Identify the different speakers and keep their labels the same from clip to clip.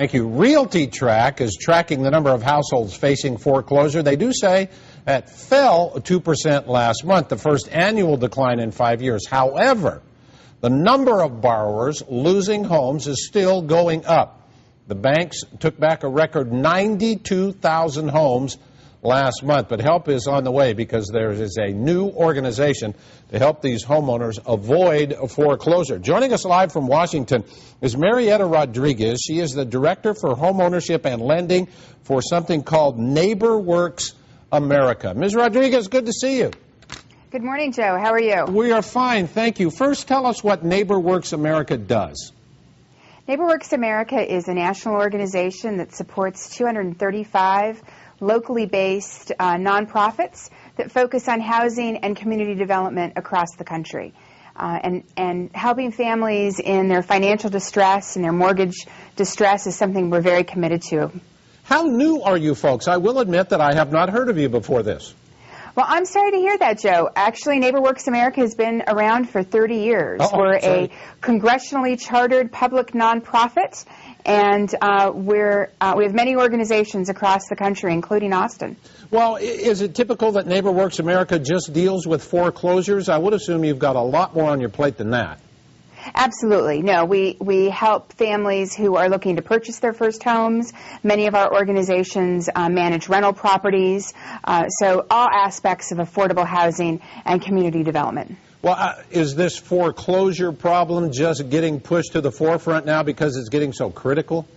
Speaker 1: Thank you. Realty Track is tracking the number of households facing foreclosure. They do say it fell 2% last month, the first annual decline in 5 years. However, the number of borrowers losing homes is still going up. The banks took back a record 92,000 homes last month, but help is on the way because there is a new organization to help these homeowners avoid foreclosure. Joining us live from Washington is Marietta Rodriguez. She is the Director for Homeownership and Lending for something called NeighborWorks America. Ms. Rodriguez, good to see you.
Speaker 2: Good morning, Joe. How are you?
Speaker 1: We are fine, thank you. First, tell us what NeighborWorks America does.
Speaker 2: NeighborWorks America is a national organization that supports 235 locally based nonprofits that focus on housing and community development across the country. And helping families in their financial distress and their mortgage distress is something we're very committed to.
Speaker 1: How new are you folks? I will admit that I have not heard of you before this.
Speaker 2: Well, I'm sorry to hear that, Joe. Actually, NeighborWorks America has been around for 30 years. We're a congressionally chartered public nonprofit, and we have many organizations across the country, including Austin.
Speaker 1: Well, is it typical that NeighborWorks America just deals with foreclosures? I would assume you've got a lot more on your plate than that.
Speaker 2: Absolutely. No, we help families who are looking to purchase their first homes. Many of our organizations manage rental properties, so all aspects of affordable housing and community development.
Speaker 1: Well, is this foreclosure problem just getting pushed to the forefront now because it's getting so critical?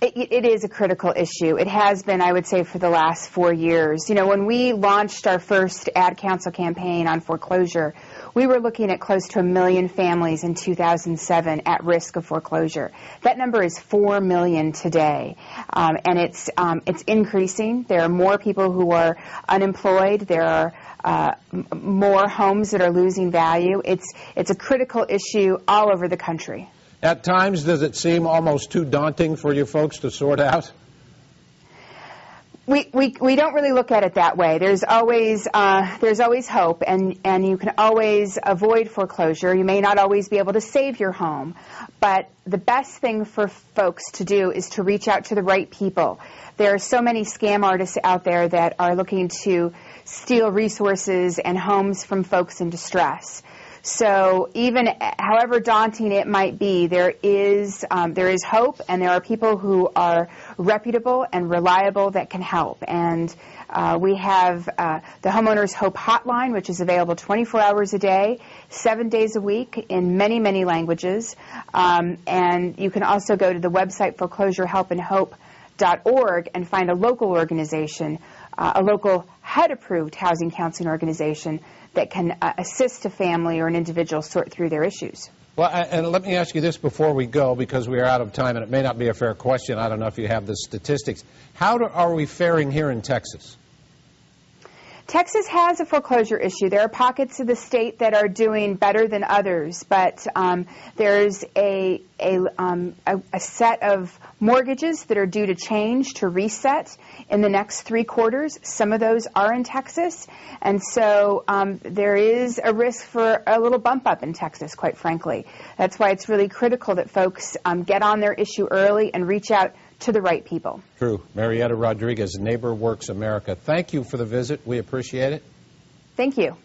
Speaker 2: It is a critical issue. It has been, I would say, for the last 4 years. You know, when we launched our first ad council campaign on foreclosure, we were looking at close to 1 million families in 2007 at risk of foreclosure. That number is 4 million today, and it's increasing. There are more people who are unemployed. There are more homes that are losing value. It's a critical issue all over the country.
Speaker 1: At times, does it seem almost too daunting for you folks to sort out?
Speaker 2: We don't really look at it that way. There's always hope, and you can always avoid foreclosure. You may not always be able to save your home, but the best thing for folks to do is to reach out to the right people. There are so many scam artists out there that are looking to steal resources and homes from folks in distress. So even however daunting it might be, there is hope, and there are people who are reputable and reliable that can help. And we have the Homeowners Hope Hotline, which is available 24 hours a day, 7 days a week in many, many languages. And you can also go to the website foreclosurehelpandhope.org and find a local organization, a local HUD-approved housing counseling organization that can assist a family or an individual sort through their issues.
Speaker 1: Well, and let me ask you this before we go, because we are out of time, and it may not be a fair question. I don't know if you have the statistics. How are we faring here in Texas?
Speaker 2: Texas has a foreclosure issue. There are pockets of the state that are doing better than others, but there's a set of mortgages that are due to change, to reset in the next 3 quarters. Some of those are in Texas, and so there is a risk for a little bump up in Texas, quite frankly. That's why it's really critical that folks get on their issue early and reach out to the right people. True.
Speaker 1: Marietta Rodriguez, NeighborWorks America. Thank you for the visit. We appreciate it.
Speaker 2: Thank you.